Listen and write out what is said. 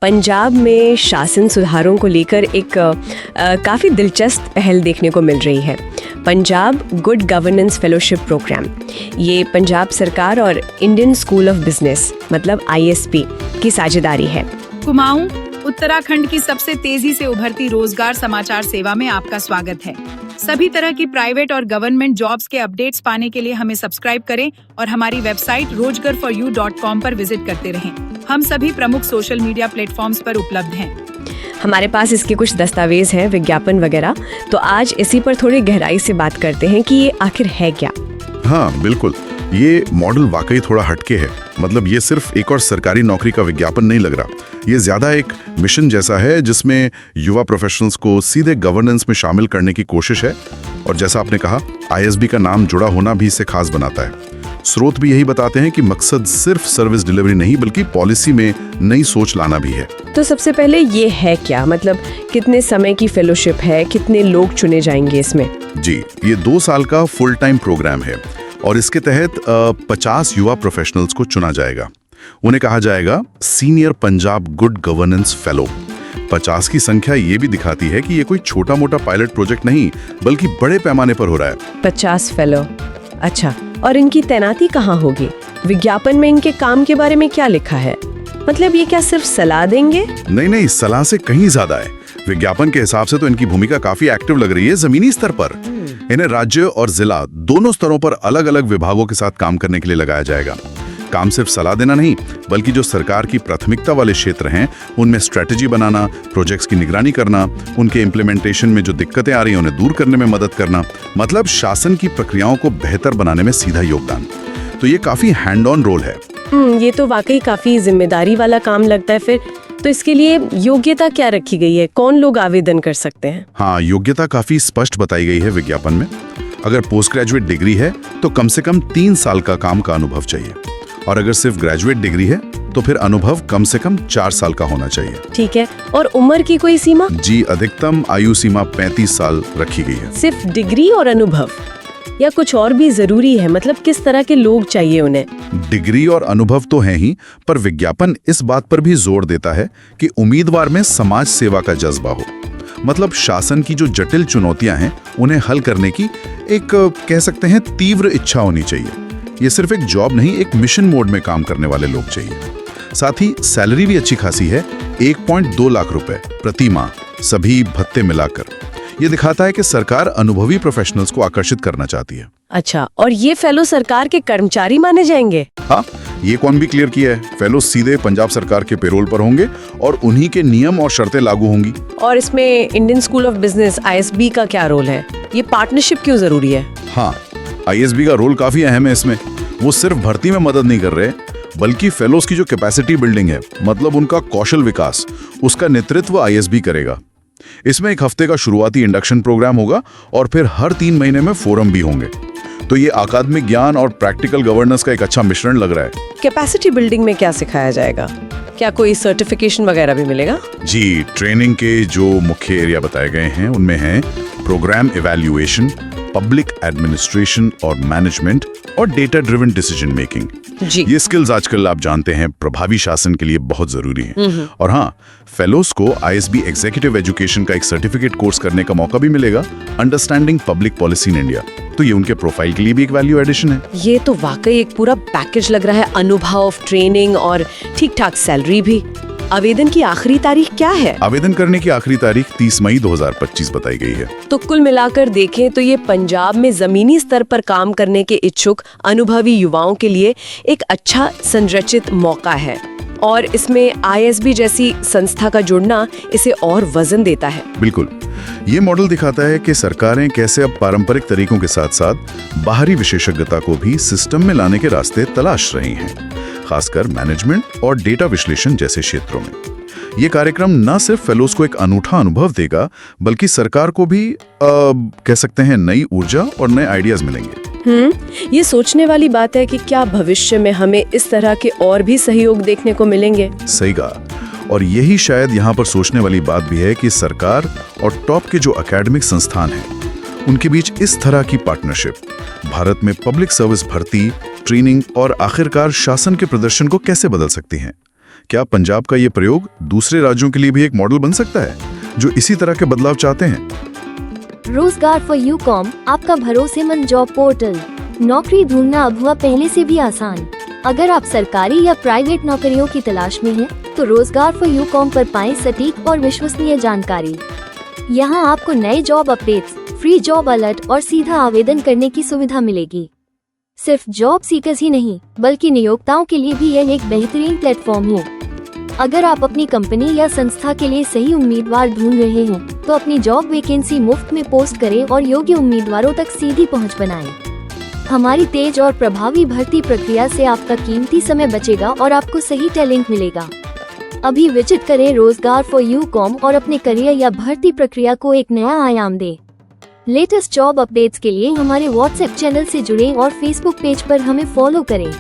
पंजाब में शासन सुधारों को लेकर एक काफ़ी दिलचस्प पहल देखने को मिल रही है। Punjab good governance fellowship program. ये पंजाब सरकार और इंडियन स्कूल ऑफ बिजनेस मतलब ISB की साझेदारी है। कुमाऊं उत्तराखंड की सबसे तेजी से उभरती रोजगार समाचार सेवा में आपका स्वागत है। सभी तरह की प्राइवेट और गवर्नमेंट जॉब्स के अपडेट्स पाने के लिए हमें सब्सक्राइब करें और हमारी वेबसाइट rojgarforyou.com पर विजिट करते रहें। हम सभी प्रमुख सोशल मीडिया प्लेटफॉर्म्स पर उपलब्ध हैं। हमारे पास इसके कुछ दस्तावेज हैं, विज्ञापन वगैरह, तो आज इसी पर थोड़ी गहराई से बात करते हैं कि ये आखिर है क्या। हाँ बिल्कुल, ये मॉडल वाकई थोड़ा हटके है। मतलब ये सिर्फ एक और सरकारी नौकरी का विज्ञापन नहीं लग रहा, ये ज्यादा एक मिशन जैसा है जिसमें युवा प्रोफेशनल्स को सीधे गवर्नेंस में शामिल करने की कोशिश है। और जैसा आपने कहा, ISB का नाम जुड़ा होना भी इसे खास बनाता है। स्रोत भी यही बताते हैं कि मकसद सिर्फ सर्विस डिलीवरी नहीं बल्कि पॉलिसी में नई सोच लाना भी है। तो सबसे पहले ये है क्या, मतलब कितने समय की फेलोशिप है, कितने लोग चुने जाएंगे इसमें? जी, ये 2 साल का फुल टाइम प्रोग्राम है और इसके तहत 50 युवा प्रोफेशनल्स को चुना जाएगा। उन्हें कहा जाएगा senior Punjab good governance fellow. 50 की संख्या ये भी दिखाती है कि ये कोई छोटा मोटा पायलट प्रोजेक्ट नहीं बल्कि बड़े पैमाने पर हो रहा है। 50 फेलो, अच्छा। और इनकी तैनाती कहाँ होगी? विज्ञापन में इनके काम के बारे में क्या लिखा है? मतलब ये क्या सिर्फ सलाह देंगे? नहीं, सलाह से कहीं ज्यादा है। विज्ञापन के हिसाब से तो इनकी भूमिका काफी एक्टिव लग रही है जमीनी स्तर पर। इन्हें राज्य और जिला दोनों स्तरों पर अलग अलग विभागों के साथ काम करने के लिए लगाया जाएगा। काम सिर्फ सलाह देना नहीं बल्कि जो सरकार की प्राथमिकता वाले क्षेत्र हैं उनमें स्ट्रेटेजी बनाना, प्रोजेक्ट्स की निगरानी करना, उनके इम्प्लीमेंटेशन में जो दिक्कतें आ रही हैं उन्हें दूर करने में मदद करना, मतलब शासन की प्रक्रियाओं को बेहतर बनाने में सीधा योगदान। तो ये काफी हैंड ऑन रोल है। ये तो वाकई काफी जिम्मेदारी वाला काम लगता है। फिर तो इसके लिए योग्यता क्या रखी गई है? कौन लोग आवेदन कर सकते हैं? हाँ, योग्यता काफी स्पष्ट बताई गई है विज्ञापन में। अगर पोस्ट ग्रेजुएट डिग्री है तो कम से कम 3 साल का काम का अनुभव चाहिए, और अगर सिर्फ ग्रेजुएट डिग्री है तो फिर अनुभव कम से कम 4 साल का होना चाहिए। ठीक है। और उम्र की कोई सीमा? जी, अधिकतम आयु सीमा 35 साल रखी गई है। सिर्फ डिग्री और अनुभव या कुछ और भी जरूरी है? मतलब किस तरह के लोग चाहिए उन्हें? डिग्री और अनुभव तो है ही, पर विज्ञापन इस बात पर भी जोर देता है कि उम्मीदवार में समाज सेवा का जज्बा हो। मतलब शासन की जो जटिल चुनौतियां हैं उन्हें हल करने की एक कह सकते हैं तीव्र इच्छा होनी चाहिए। ये सिर्फ एक जॉब नहीं, एक मिशन मोड में काम करने वाले लोग चाहिए। साथ ही सैलरी भी अच्छी खासी है, 1.2 लाख रुपए प्रति माह, सभी भत्ते मिलाकर। ये दिखाता है कि सरकार अनुभवी प्रोफेशनल्स को आकर्षित करना चाहती है। अच्छा, और ये फेलो सरकार के कर्मचारी माने जाएंगे? हाँ, ये कौन भी क्लियर किया है। फेलो सीधे पंजाब सरकार के पेरोल पर होंगे और उन्हीं के नियम और शर्तें लागू होंगी। और इसमें Indian School of business ISB का क्या रोल है? ये पार्टनरशिप क्यों जरूरी है? हाँ, ISB का रोल काफी अहम है इसमें। वो सिर्फ भर्ती में मदद नहीं कर रहे बल्कि फेलोज की जो कैपेसिटी बिल्डिंग है, मतलब उनका कौशल विकास, उसका नेतृत्व ISB करेगा। इसमें 1 हफ्ते का शुरुआती इंडक्शन प्रोग्राम होगा और फिर हर 3 महीने में फोरम भी होंगे। तो ये अकादमिक ज्ञान और प्रैक्टिकल गवर्नेंस का एक अच्छा मिश्रण लग रहा है। कैपेसिटी बिल्डिंग में क्या सिखाया जाएगा? क्या कोई सर्टिफिकेशन वगैरह भी मिलेगा? जी, ट्रेनिंग के जो मुख्य एरिया बताए गए हैं उनमें है प्रोग्राम इवैल्यूएशन, पब्लिक एडमिनिस्ट्रेशन और मैनेजमेंट और डेटा ड्रिवन डिसीजन मेकिंग। जी। ये स्किल्स आजकल आप जानते हैं प्रभावी शासन के लिए बहुत जरूरी हैं। और हाँ, फेलोज को ISB एग्जीक्यूटिव एजुकेशन का एक सर्टिफिकेट कोर्स करने का मौका भी मिलेगा, understanding public policy in India. तो ये उनके प्रोफाइल के लिए भी एक वैल्यू एडिशन है। ये तो वाकई एक पूरा पैकेज लग रहा है, अनुभव, ट्रेनिंग और ठीक ठाक सैलरी भी। आवेदन की आखिरी तारीख क्या है? आवेदन करने की आखिरी तारीख 30 मई 2025 बताई गई है। तो कुल मिलाकर देखें तो ये पंजाब में जमीनी स्तर पर काम करने के इच्छुक अनुभवी युवाओं के लिए एक अच्छा संरचित मौका है, और इसमें ISB जैसी संस्था का जुड़ना इसे और वजन देता है। बिल्कुल, ये मॉडल दिखाता है कि सरकारें कैसे अब पारंपरिक तरीकों के साथ साथ बाहरी विशेषज्ञता को भी सिस्टम में लाने के रास्ते तलाश रही हैं, खासकर मैनेजमेंट और डेटा विश्लेषण जैसे क्षेत्रों में। ये कार्यक्रम न सिर्फ फेलोज को एक अनूठा अनुभव देगा बल्कि सरकार को भी कह सकते हैं नई ऊर्जा और नए आइडियाज मिलेंगे। ये सोचने वाली बात है कि क्या भविष्य में हमें इस तरह के और भी सहयोग देखने को मिलेंगे? सही कहा। और यही शायद यहाँ पर सोचने वाली बात भी है कि सरकार और टॉप के जो एकेडमिक संस्थान हैं उनके बीच इस तरह की पार्टनरशिप भारत में पब्लिक सर्विस भर्ती, ट्रेनिंग और आखिरकार शासन के प्रदर्शन को कैसे बदल सकती हैं। क्या पंजाब का ये प्रयोग दूसरे राज्यों के लिए भी एक मॉडल बन सकता है जो इसी तरह के बदलाव चाहते हैं? रोजगार फॉर यूकॉम, आपका भरोसेमंद जॉब पोर्टल। नौकरी ढूंढना अब हुआ पहले से भी आसान। अगर आप सरकारी या प्राइवेट नौकरियों की तलाश में हैं, तो रोजगार फॉर यूकॉम पर पाएं सटीक और विश्वसनीय जानकारी। यहाँ आपको नए job updates, free job alert और सीधा आवेदन करने की सुविधा मिलेगी। सिर्फ जॉब सीकर्स ही नहीं, बल्कि नियोक्ताओं के लिए भी यह एक बेहतरीन प्लेटफॉर्म है। अगर आप अपनी कंपनी या संस्था के लिए सही उम्मीदवार ढूंढ रहे हैं, तो अपनी जॉब वैकेंसी मुफ्त में पोस्ट करें और योग्य उम्मीदवारों तक सीधी पहुंच बनाएं। हमारी तेज और प्रभावी भर्ती प्रक्रिया से आपका कीमती समय बचेगा और आपको सही टैलेंट मिलेगा। अभी विजिट करें रोजगार फॉर यूकॉम और अपने करियर या भर्ती प्रक्रिया को एक नया आयाम दें। लेटेस्ट जॉब अपडेट्स के लिए हमारे व्हाट्सएप चैनल से जुड़ें और फेसबुक पेज पर हमें फॉलो करें।